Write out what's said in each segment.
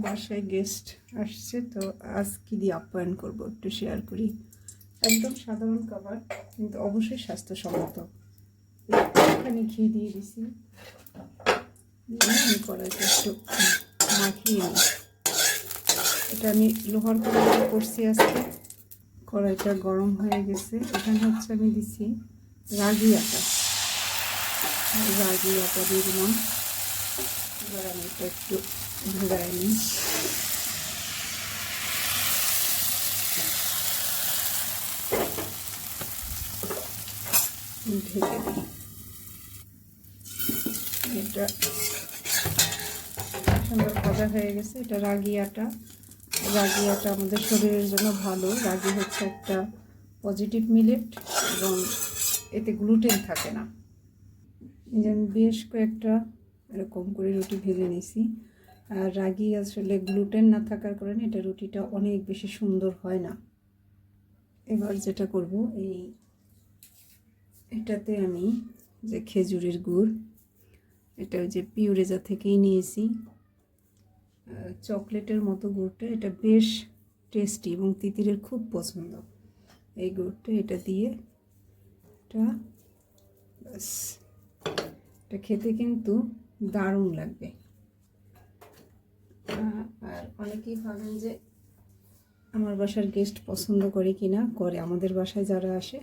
বাসায় গেস্ট আসছে, তো আজ কি দিয়ে আপ্যায়ন করব একটু শেয়ার করি। একদম সাধারণ খাবার, কিন্তু অবশ্যই স্বাস্থ্যসম্মত। এখানে ঘি দিয়ে দিছি, আমি কড়াইটা একটু মাখিয়ে নিই। এটা আমি লোহার কড়াইতে করছি আজকে। কড়াইটা গরম হয়ে গেছে। এখানে হচ্ছে আমি দিছি রাগি আটা দিয়ে দিলাম। এবার আমি এটা একটু ভেজাই নিই। ঢেকে দিই। এটা সুন্দর ভাজা হয়ে গেছে। এটা রাগি আটা আমাদের শরীরের জন্য ভালো। রাগি হচ্ছে একটা পজিটিভ মিলেট এবং এতে গ্লুটেন থাকে না। এই যে আমি বেশ কয়েকটা এরকম করে রুটি ভেজে নিয়েছি। আর রাগি আসলে গ্লুটেন না থাকার কারণে এটা রুটিটা অনেক বেশি সুন্দর হয় না। এবার যেটা করব, এটাতে আমি যে খেজুরের গুড়, এটা ওই যে পিউরেজা থেকেই নিয়েছি, চকলেটের মতো গুড়টা। এটা বেশ টেস্টি এবং তিতিরের খুব পছন্দ এই গুড়টা। এটা দিয়ে এটা খেতে কিন্তু দারুণ লাগবে। আর অনেকেই ভাবেন যে আমার বাসার গেস্ট পছন্দ করে কি না। করে। আমাদের বাসায় যারা আসে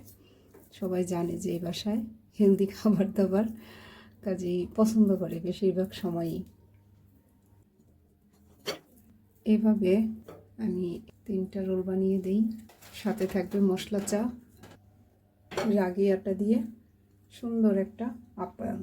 সবাই জানে যে এই বাসায় হেলদি খাবার দাবার কাজেই পছন্দ করে বেশিরভাগ সময়ই। এভাবে আমি 3টা রোল বানিয়ে দিই। সাথে থাকবে মশলা চা, রাগি আটা দিয়ে সুন্দর একটা আপ্যায়ন।